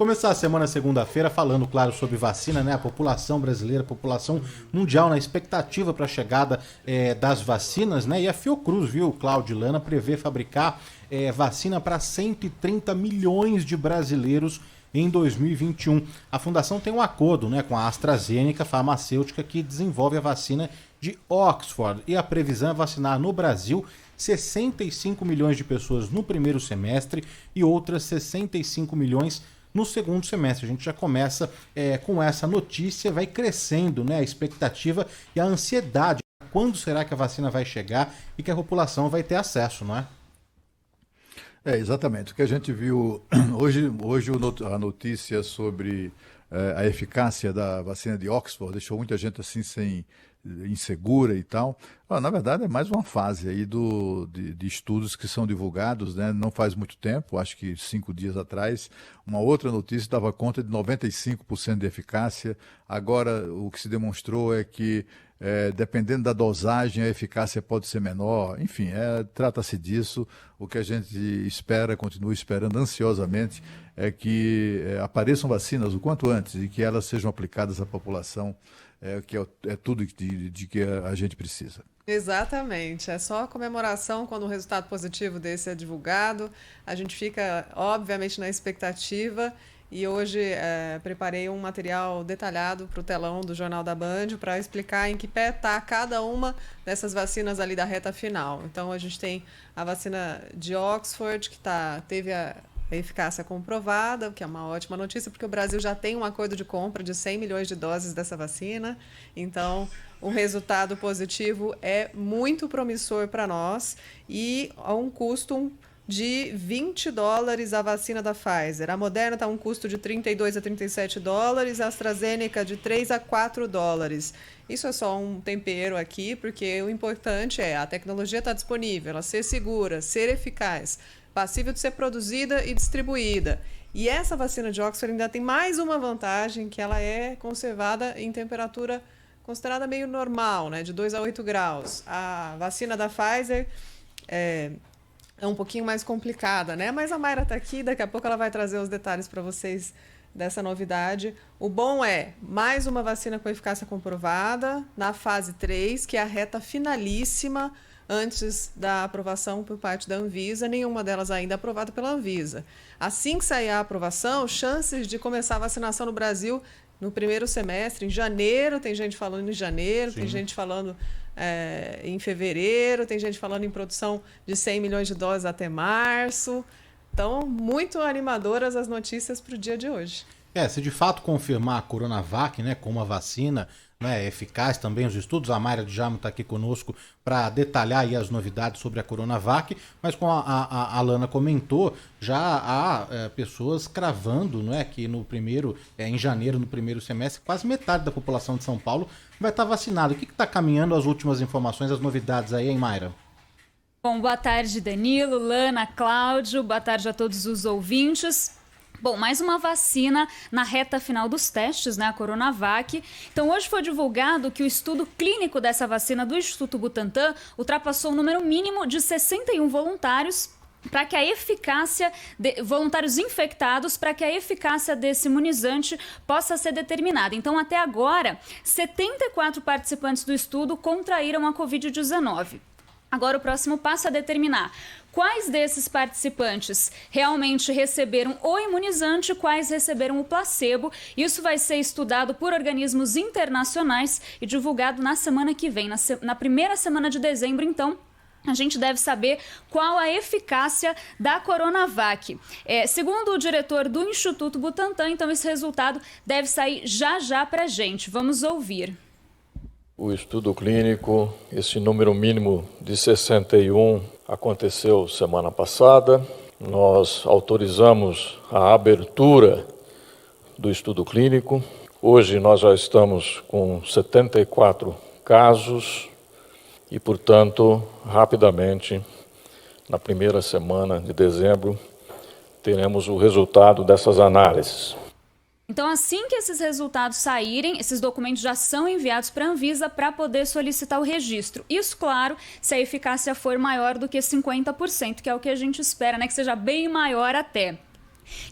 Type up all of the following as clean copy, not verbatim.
Começar a semana segunda-feira falando, claro, sobre vacina, né? A população brasileira, a população mundial na expectativa para a chegada das vacinas, né? E a Fiocruz, viu, Cláudio e Lana, prevê fabricar vacina para 130 milhões de brasileiros em 2021. A fundação tem um acordo, né, com a AstraZeneca, farmacêutica, que desenvolve a vacina de Oxford. E a previsão é vacinar no Brasil 65 milhões de pessoas no primeiro semestre e outras 65 milhões no segundo semestre. A gente já começa com essa notícia, vai crescendo, né, a expectativa e a ansiedade. Quando será que a vacina vai chegar e que a população vai ter acesso, não é? Exatamente. O que a gente viu hoje a notícia sobre a eficácia da vacina de Oxford deixou muita gente assim insegura e tal. Na verdade, é mais uma fase aí de estudos que são divulgados, né? Não faz muito tempo, acho que 5 dias atrás, uma outra notícia dava conta de 95% de eficácia. Agora, o que se demonstrou é que, dependendo da dosagem, a eficácia pode ser menor. Enfim, trata-se disso. O que a gente espera, continua esperando ansiosamente, é que apareçam vacinas o quanto antes e que elas sejam aplicadas à população, que é tudo de que a gente precisa. Exatamente, é só comemoração quando um resultado positivo desse é divulgado. A gente fica, obviamente, na expectativa e hoje preparei um material detalhado para o telão do Jornal da Band para explicar em que pé está cada uma dessas vacinas ali da reta final. Então, a gente tem a vacina de Oxford, que teve a eficácia comprovada, o que é uma ótima notícia, porque o Brasil já tem um acordo de compra de 100 milhões de doses dessa vacina. Então, o resultado positivo é muito promissor para nós e a um custo de $20 a vacina da Pfizer. A Moderna está a um custo de $32 a $37, a AstraZeneca de $3 a $4. Isso é só um tempero aqui, porque o importante é a tecnologia estar disponível, ela ser segura, ser eficaz, passível de ser produzida e distribuída. E essa vacina de Oxford ainda tem mais uma vantagem, que ela é conservada em temperatura considerada meio normal, né, de 2 a 8 graus. A vacina da Pfizer é um pouquinho mais complicada, né? Mas a Mayra está aqui, daqui a pouco ela vai trazer os detalhes para vocês dessa novidade. O bom é mais uma vacina com eficácia comprovada na fase 3, que é a reta finalíssima antes da aprovação por parte da Anvisa, nenhuma delas ainda aprovada pela Anvisa. Assim que sair a aprovação, chances de começar a vacinação no Brasil no primeiro semestre, em janeiro, tem gente falando em janeiro, Sim. Tem gente falando em fevereiro, tem gente falando em produção de 100 milhões de doses até março. Então, muito animadoras as notícias para o dia de hoje. Se de fato confirmar a Coronavac, né, como a vacina, né, eficaz também os estudos, a Mayra Djamo está aqui conosco para detalhar aí as novidades sobre a Coronavac, mas como a Lana comentou, já há pessoas cravando, não é, que em janeiro, no primeiro semestre, quase metade da população de São Paulo vai estar vacinada. O que está caminhando as últimas informações, as novidades aí, hein, Mayra? Bom, boa tarde, Danilo, Lana, Cláudio, boa tarde a todos os ouvintes. Bom, mais uma vacina na reta final dos testes, né, a Coronavac. Então, hoje foi divulgado que o estudo clínico dessa vacina do Instituto Butantan ultrapassou o número mínimo de 61 voluntários para que a eficácia voluntários infectados, para que a eficácia desse imunizante possa ser determinada. Então, até agora, 74 participantes do estudo contraíram a Covid-19. Agora, o próximo passo é determinar quais desses participantes realmente receberam o imunizante, quais receberam o placebo. Isso vai ser estudado por organismos internacionais e divulgado na semana que vem, na primeira semana de dezembro, então. A gente deve saber qual a eficácia da Coronavac. Segundo o diretor do Instituto Butantan, então esse resultado deve sair já para a gente. Vamos ouvir. O estudo clínico, esse número mínimo de 61 aconteceu semana passada. Nós autorizamos a abertura do estudo clínico. Hoje nós já estamos com 74 casos e, portanto, rapidamente, na primeira semana de dezembro, teremos o resultado dessas análises. Então, assim que esses resultados saírem, esses documentos já são enviados para a Anvisa para poder solicitar o registro. Isso, claro, se a eficácia for maior do que 50%, que é o que a gente espera, né? Que seja bem maior até.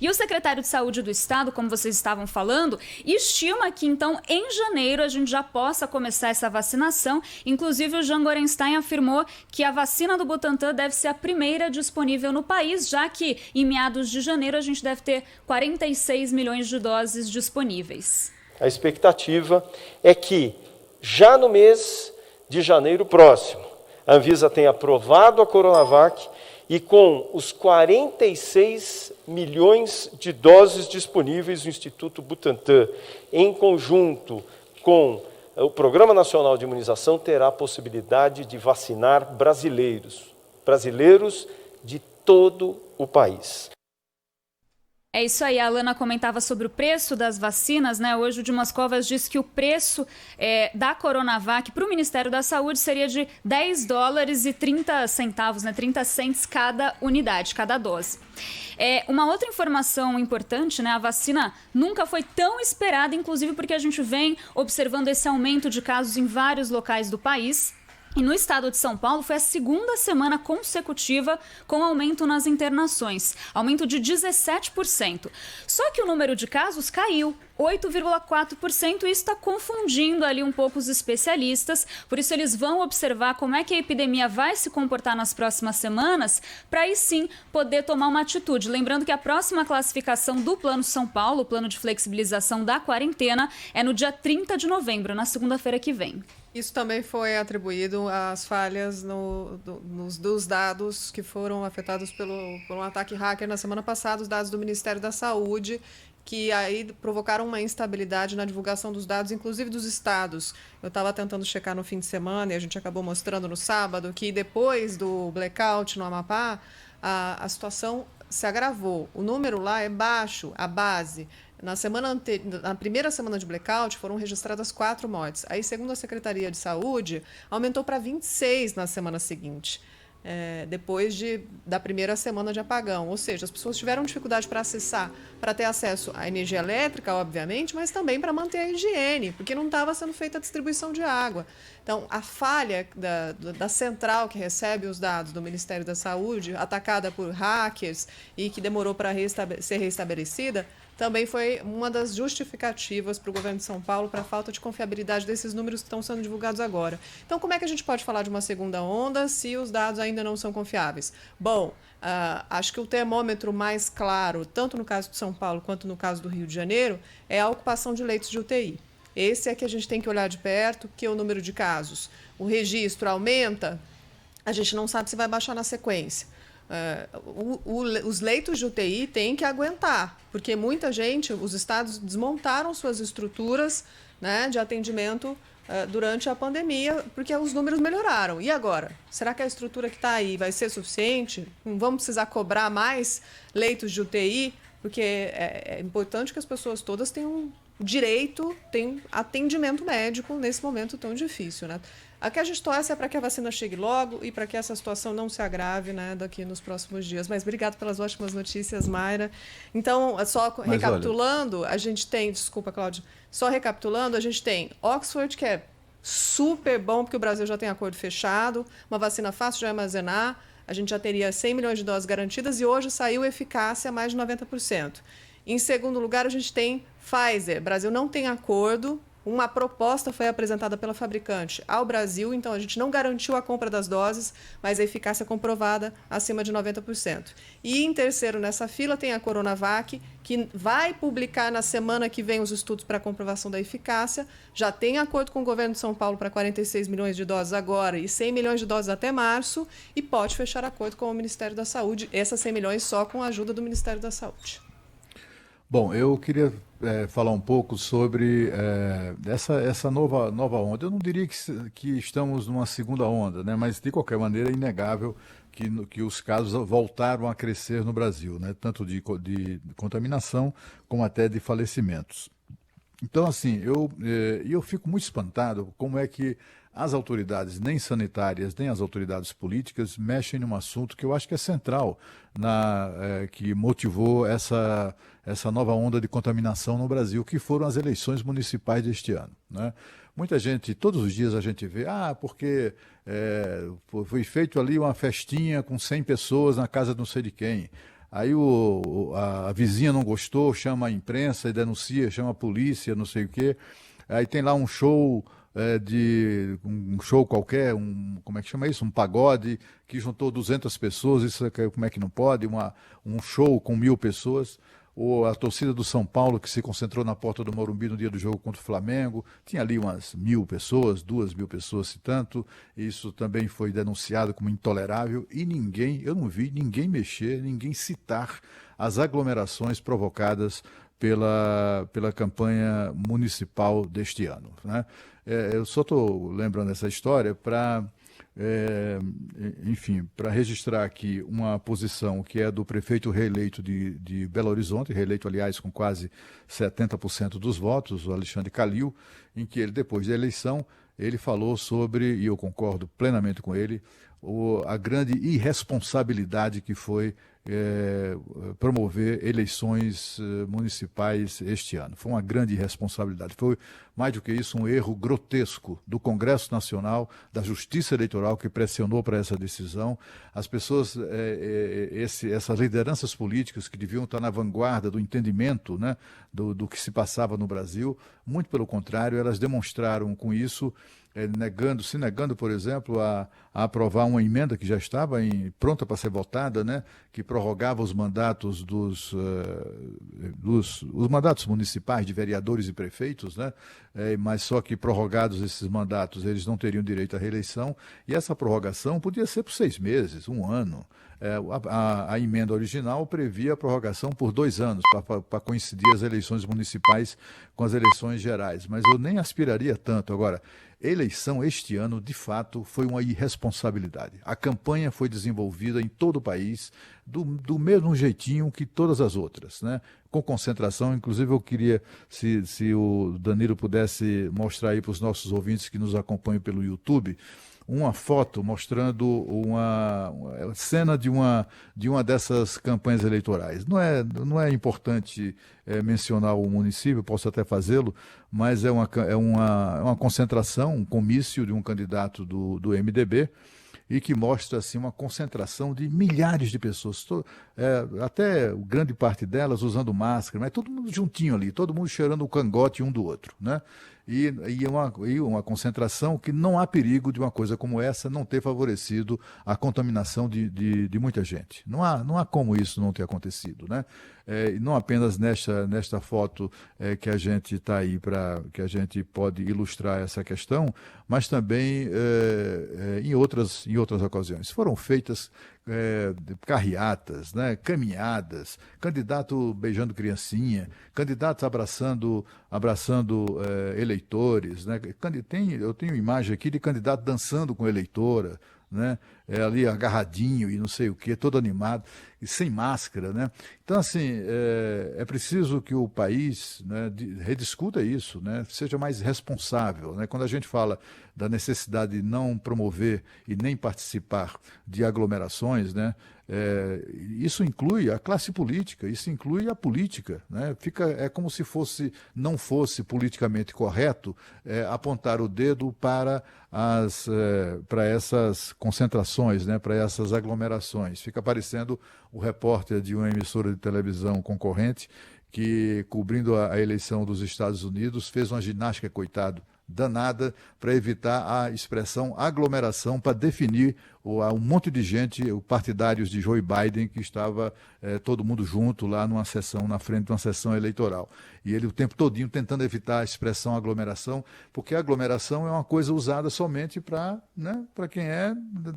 E o secretário de Saúde do Estado, como vocês estavam falando, estima que, então, em janeiro a gente já possa começar essa vacinação. Inclusive, o Jean Gorenstein afirmou que a vacina do Butantan deve ser a primeira disponível no país, já que em meados de janeiro a gente deve ter 46 milhões de doses disponíveis. A expectativa é que, já no mês de janeiro próximo, a Anvisa tenha aprovado a Coronavac e com os 46 milhões de doses disponíveis, o Instituto Butantan, em conjunto com o Programa Nacional de Imunização, terá a possibilidade de vacinar brasileiros de todo o país. É isso aí, a Alana comentava sobre o preço das vacinas, né? Hoje o Dimas Covas disse que o preço da Coronavac para o Ministério da Saúde seria de $10,30, né? 30 cents cada unidade, cada dose. Uma outra informação importante, né? A vacina nunca foi tão esperada, inclusive porque a gente vem observando esse aumento de casos em vários locais do país. E no estado de São Paulo foi a segunda semana consecutiva com aumento nas internações, aumento de 17%. Só que o número de casos caiu 8,4%, e isso está confundindo ali um pouco os especialistas, por isso eles vão observar como é que a epidemia vai se comportar nas próximas semanas, para aí sim poder tomar uma atitude. Lembrando que a próxima classificação do Plano São Paulo, o plano de flexibilização da quarentena, é no dia 30 de novembro, na segunda-feira que vem. Isso também foi atribuído às falhas dos dados que foram afetados por um ataque hacker na semana passada, os dados do Ministério da Saúde, que aí provocaram uma instabilidade na divulgação dos dados, inclusive dos estados. Eu estava tentando checar no fim de semana e a gente acabou mostrando no sábado que depois do blackout no Amapá, a situação se agravou. O número lá é baixo, a base. Na primeira semana de blackout foram registradas 4 mortes. Aí, segundo a Secretaria de Saúde, aumentou para 26 na semana seguinte, depois da primeira semana de apagão. Ou seja, as pessoas tiveram dificuldade para ter acesso à energia elétrica, obviamente, mas também para manter a higiene, porque não estava sendo feita a distribuição de água. Então, a falha da central que recebe os dados do Ministério da Saúde, atacada por hackers e que demorou para ser restabelecida, também foi uma das justificativas para o governo de São Paulo para a falta de confiabilidade desses números que estão sendo divulgados agora. Então, como é que a gente pode falar de uma segunda onda se os dados ainda não são confiáveis? Bom, acho que o termômetro mais claro, tanto no caso de São Paulo quanto no caso do Rio de Janeiro, é a ocupação de leitos de UTI. Esse é que a gente tem que olhar de perto, que é o número de casos. O registro aumenta, a gente não sabe se vai baixar na sequência. Os leitos de UTI têm que aguentar, porque muita gente, os estados desmontaram suas estruturas, né, de atendimento durante a pandemia, porque os números melhoraram. E agora? Será que a estrutura que está aí vai ser suficiente? Não vamos precisar cobrar mais leitos de UTI? Porque é importante que as pessoas todas tenham direito, tenham atendimento médico nesse momento tão difícil, né? A que a gente torce é para que a vacina chegue logo e para que essa situação não se agrave, né, daqui nos próximos dias. Mas obrigado pelas ótimas notícias, Mayra. Então, só recapitulando, a gente tem... Desculpa, Cláudia. Só recapitulando, a gente tem Oxford, que é super bom, porque o Brasil já tem acordo fechado, uma vacina fácil de armazenar, a gente já teria 100 milhões de doses garantidas e hoje saiu eficácia a mais de 90%. Em segundo lugar, a gente tem Pfizer. O Brasil não tem acordo. Uma proposta foi apresentada pela fabricante ao Brasil, então a gente não garantiu a compra das doses, mas a eficácia comprovada acima de 90%. E em terceiro nessa fila tem a Coronavac, que vai publicar na semana que vem os estudos para comprovação da eficácia, já tem acordo com o governo de São Paulo para 46 milhões de doses agora e 100 milhões de doses até março, e pode fechar acordo com o Ministério da Saúde, essas 100 milhões só com a ajuda do Ministério da Saúde. Bom, eu queria falar um pouco sobre essa nova onda. Eu não diria que estamos numa segunda onda, né? Mas de qualquer maneira é inegável que os casos voltaram a crescer no Brasil, né? Tanto de contaminação como até de falecimentos. Então, assim, eu fico muito espantado como é que as autoridades, nem sanitárias, nem as autoridades políticas, mexem num assunto que eu acho que é central, que motivou essa nova onda de contaminação no Brasil, que foram as eleições municipais deste ano, né? Muita gente, todos os dias a gente vê, porque foi feito ali uma festinha com 100 pessoas na casa de não sei de quem. Aí a vizinha não gostou, chama a imprensa e denuncia, chama a polícia, não sei o quê. Aí tem lá um show um show qualquer, como é que chama isso? Um pagode que juntou 200 pessoas, isso como é que não pode? Um show com 1.000 pessoas. Ou a torcida do São Paulo que se concentrou na porta do Morumbi no dia do jogo contra o Flamengo, tinha ali umas 1.000 pessoas, 2.000 pessoas, se tanto. Isso também foi denunciado como intolerável e eu não vi ninguém mexer, ninguém citar as aglomerações provocadas pela campanha municipal deste ano, né? Eu só estou lembrando essa história para enfim, para registrar aqui uma posição que é do prefeito reeleito de Belo Horizonte, reeleito, aliás, com quase 70% dos votos, o Alexandre Calil, em que ele, depois da eleição, ele falou sobre, e eu concordo plenamente com ele, a grande irresponsabilidade que foi promover eleições municipais este ano. Foi uma grande irresponsabilidade. Foi, mais do que isso, um erro grotesco do Congresso Nacional, da Justiça Eleitoral, que pressionou para essa decisão. As pessoas, essas lideranças políticas que deviam estar na vanguarda do entendimento, né, do que se passava no Brasil, muito pelo contrário, elas demonstraram com isso, se negando, por exemplo, a aprovar uma emenda que já estava pronta para ser votada, né, que prorrogava os mandatos os mandatos municipais de vereadores e prefeitos, né, mas só que prorrogados esses mandatos, eles não teriam direito à reeleição, e essa prorrogação podia ser por 6 meses, 1 ano. A emenda original previa a prorrogação por 2 anos, para coincidir as eleições municipais com as eleições gerais, mas eu nem aspiraria tanto. Agora, eleição este ano, de fato, foi uma irresponsabilidade. A campanha foi desenvolvida em todo o país do mesmo jeitinho que todas as outras, né? Com concentração. Inclusive, eu queria, se o Danilo pudesse mostrar aí para os nossos ouvintes que nos acompanham pelo YouTube, uma foto mostrando uma cena de uma dessas campanhas eleitorais. Não é importante mencionar o município, posso até fazê-lo, mas é uma concentração, um comício de um candidato do MDB, e que mostra assim, uma concentração de milhares de pessoas, até grande parte delas usando máscara, mas todo mundo juntinho ali, todo mundo cheirando o cangote um do outro, né? E uma concentração que não há perigo de uma coisa como essa não ter favorecido a contaminação de muita gente. Não há como isso não ter acontecido, né? Não apenas nesta foto que a gente está aí que a gente pode ilustrar essa questão, mas também em outras ocasiões. Foram feitas carreatas, né, caminhadas, candidato beijando criancinha, candidatos abraçando eleitores, né? Eu tenho imagem aqui de candidato dançando com eleitora, né? Ali agarradinho e não sei o que, todo animado e sem máscara, né? Então, assim, é preciso que o país, né, rediscuta isso, né? Seja mais responsável, né? Quando a gente fala da necessidade de não promover e nem participar de aglomerações, né? Isso inclui a classe política, isso inclui a política, né? É como se não fosse politicamente correto apontar o dedo para essas concentrações, né? Para essas aglomerações. Fica parecendo o repórter de uma emissora de televisão concorrente que, cobrindo a eleição dos Estados Unidos, fez uma ginástica, coitado, danada, para evitar a expressão aglomeração, para definir um monte de gente, partidários de Joe Biden, que estava todo mundo junto lá na frente de uma sessão eleitoral. E ele o tempo todinho tentando evitar a expressão aglomeração, porque a aglomeração é uma coisa usada somente para quem é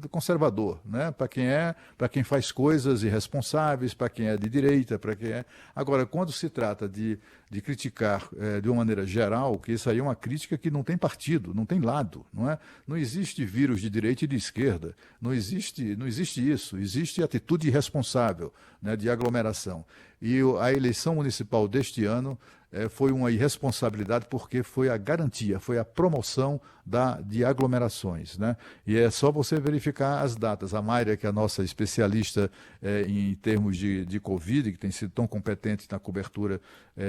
conservador, né? Para quem faz coisas irresponsáveis, para quem é de direita, para quem é... Agora, quando se trata de criticar de uma maneira geral, que isso aí é uma crítica que não tem partido, não tem lado, não é? Não existe vírus de direita e de esquerda, não existe isso, existe atitude irresponsável, né, de aglomeração. E a eleição municipal deste ano foi uma irresponsabilidade porque foi a garantia, foi a promoção de aglomerações, né? E é só você verificar as datas. A Mayra, que é a nossa especialista em termos de Covid, que tem sido tão competente na cobertura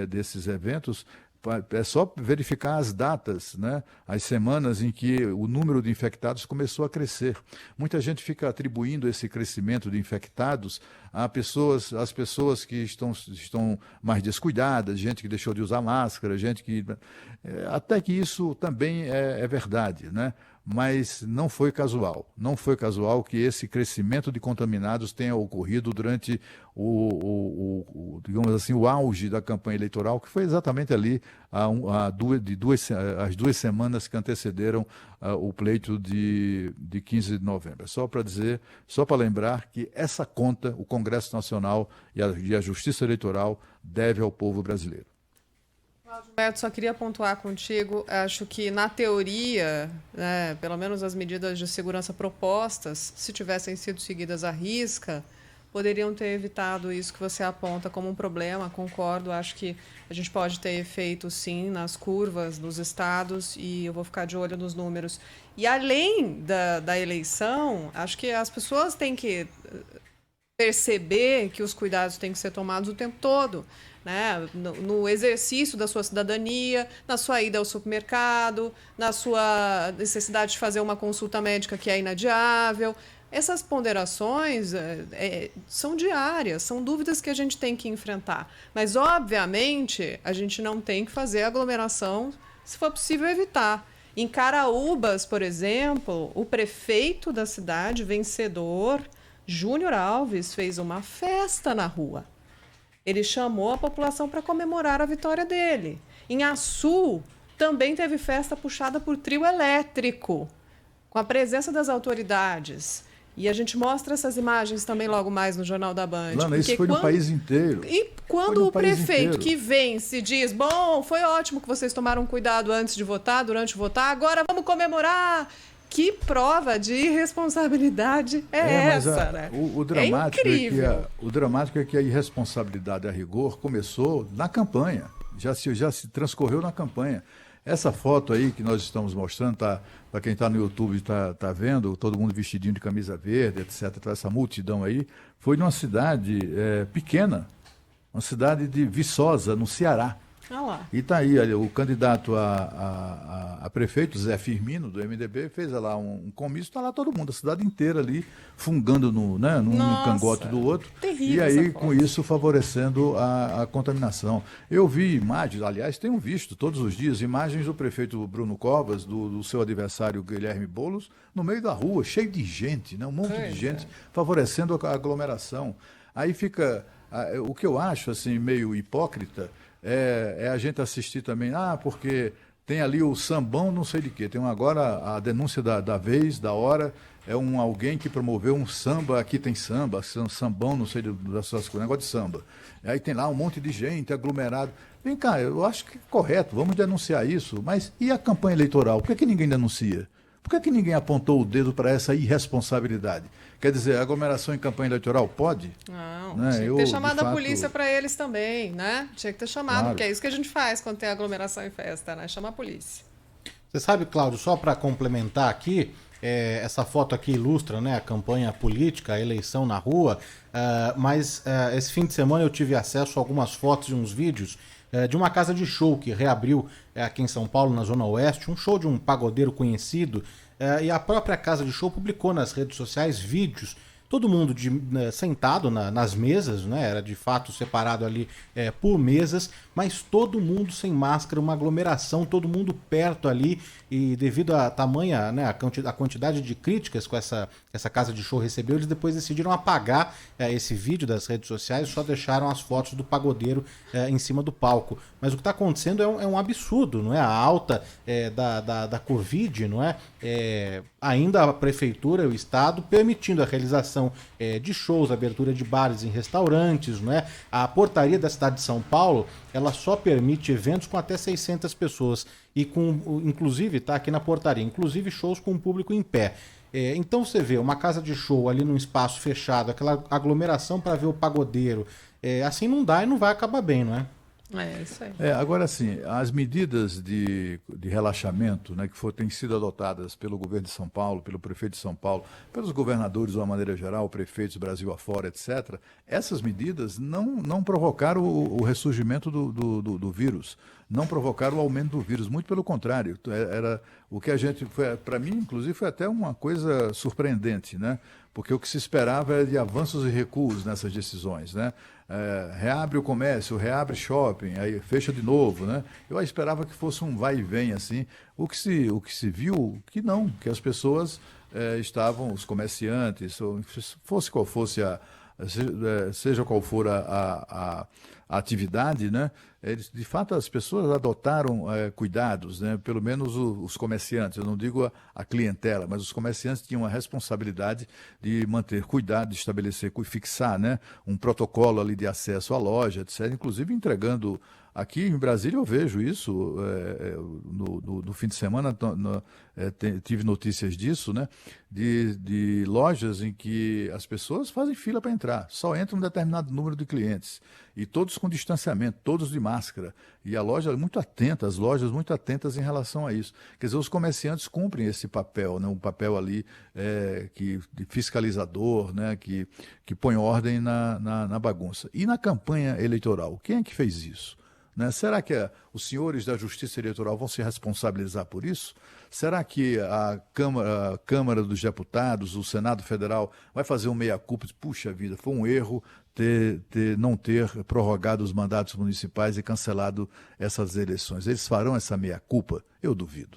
desses eventos, É só verificar as datas, né? As semanas em que o número de infectados começou a crescer. Muita gente fica atribuindo esse crescimento de infectados às pessoas que estão mais descuidadas, gente que deixou de usar máscara, gente que... Até que isso também é verdade, né? Mas não foi casual. Não foi casual que esse crescimento de contaminados tenha ocorrido durante digamos assim, o auge da campanha eleitoral, que foi exatamente ali as 2 semanas que antecederam o pleito de 15 de novembro. Só para dizer, só para lembrar que essa conta o Congresso Nacional e a Justiça Eleitoral deve ao povo brasileiro. Humberto, só queria pontuar contigo, acho que na teoria, né, pelo menos as medidas de segurança propostas, se tivessem sido seguidas à risca, poderiam ter evitado isso que você aponta como um problema, concordo, acho que a gente pode ter efeito sim nas curvas dos estados e eu vou ficar de olho nos números. E além da eleição, acho que as pessoas têm que perceber que os cuidados têm que ser tomados o tempo todo, né? No exercício da sua cidadania, na sua ida ao supermercado, na sua necessidade de fazer uma consulta médica que é inadiável. Essas ponderações são diárias, são dúvidas que a gente tem que enfrentar. Mas, obviamente, a gente não tem que fazer aglomeração se for possível evitar. Em Caraúbas, por exemplo, o prefeito da cidade, vencedor, Júnior Alves, fez uma festa na rua. Ele chamou a população para comemorar a vitória dele. Em Açu, também teve festa puxada por trio elétrico, com a presença das autoridades. E a gente mostra essas imagens também logo mais no Jornal da Band. Lana, isso foi no país inteiro. E quando o prefeito que vence diz, bom, foi ótimo que vocês tomaram cuidado antes de votar, durante votar, agora vamos comemorar. Que prova de irresponsabilidade essa, né? O dramático é que a irresponsabilidade a rigor começou na campanha, já se transcorreu na campanha. Essa foto aí que nós estamos mostrando, para quem está no YouTube está vendo, todo mundo vestidinho de camisa verde, etc., essa multidão aí, foi numa cidade pequena, uma cidade de Viçosa, no Ceará. Lá. E está aí, o candidato a prefeito, Zé Firmino, do MDB, fez lá um comício, está lá todo mundo, a cidade inteira ali, fungando num cangote do outro. Terrível. E aí, com isso, favorecendo a contaminação. Eu vi imagens, aliás, tenho visto todos os dias, imagens do prefeito Bruno Covas, do seu adversário Guilherme Boulos, no meio da rua, cheio de gente, né? Um monte de gente, favorecendo a aglomeração. Aí fica, o que eu acho assim meio hipócrita, é a gente assistir também, porque tem ali o sambão não sei de quê. Tem agora a denúncia da vez, da hora, alguém que promoveu um samba, aqui tem samba, sambão, não sei das suas coisas, negócio de samba. Aí tem lá um monte de gente aglomerado. Vem cá, eu acho que é correto, vamos denunciar isso, mas e a campanha eleitoral? Por que ninguém denuncia? Por que ninguém apontou o dedo para essa irresponsabilidade? Quer dizer, aglomeração em campanha eleitoral pode? Não, né? tinha que ter chamado a polícia para eles também, né? Tinha que ter chamado, claro. Porque é isso que a gente faz quando tem aglomeração em festa, né? Chama a polícia. Você sabe, Cláudio, só para complementar aqui, essa foto aqui ilustra, né, a campanha política, a eleição na rua, mas esse fim de semana eu tive acesso a algumas fotos e uns vídeos de uma casa de show que reabriu aqui em São Paulo, na Zona Oeste, um show de um pagodeiro conhecido, e a própria casa de show publicou nas redes sociais vídeos, todo mundo sentado nas mesas, né? Era de fato separado ali por mesas, mas todo mundo sem máscara, uma aglomeração, todo mundo perto ali, e devido à tamanha, né, a quantidade de críticas que essa casa de show recebeu, eles depois decidiram apagar esse vídeo das redes sociais, só deixaram as fotos do pagodeiro em cima do palco. Mas o que está acontecendo é um absurdo, não é? A alta da Covid, não é? Ainda a prefeitura e o estado permitindo a realização de shows, abertura de bares em restaurantes, não é? A portaria da cidade de São Paulo, ela só permite eventos com até 600 pessoas e inclusive, tá aqui na portaria, inclusive shows com o público em pé. Então você vê uma casa de show ali num espaço fechado, aquela aglomeração para ver o pagodeiro, assim não dá e não vai acabar bem, não é? É isso aí. Agora, assim, as medidas de relaxamento, né, que têm sido adotadas pelo governo de São Paulo, pelo prefeito de São Paulo, pelos governadores de uma maneira geral, prefeitos Brasil afora, etc., essas medidas não provocaram o ressurgimento do vírus, não provocaram o aumento do vírus, muito pelo contrário. Era o que a gente, para mim, inclusive, foi até uma coisa surpreendente, né? Porque o que se esperava era de avanços e recuos nessas decisões, né? Reabre o comércio, reabre shopping, aí fecha de novo, né? Eu esperava que fosse um vai e vem assim. O que se viu que não, que as pessoas estavam, os comerciantes, fosse qual fosse seja qual for a atividade, né? De fato, as pessoas adotaram cuidados, né? Pelo menos os comerciantes, eu não digo a clientela, mas os comerciantes tinham a responsabilidade de manter cuidado, de estabelecer, fixar, né? Um protocolo ali de acesso à loja, etc. Inclusive entregando. Aqui em Brasília eu vejo isso, no fim de semana tive notícias disso, né? De lojas em que as pessoas fazem fila para entrar, só entra um determinado número de clientes, e todos com distanciamento, todos de máscara, e a loja muito atenta, as lojas muito atentas em relação a isso. Quer dizer, os comerciantes cumprem esse papel, né? Um papel ali de fiscalizador, né? Que põe ordem na bagunça. E na campanha eleitoral, quem é que fez isso? Né? Será que os senhores da Justiça Eleitoral vão se responsabilizar por isso? Será que a Câmara dos Deputados, o Senado Federal, vai fazer um meia-culpa? Puxa vida, foi um erro não ter prorrogado os mandatos municipais e cancelado essas eleições. Eles farão essa meia-culpa? Eu duvido.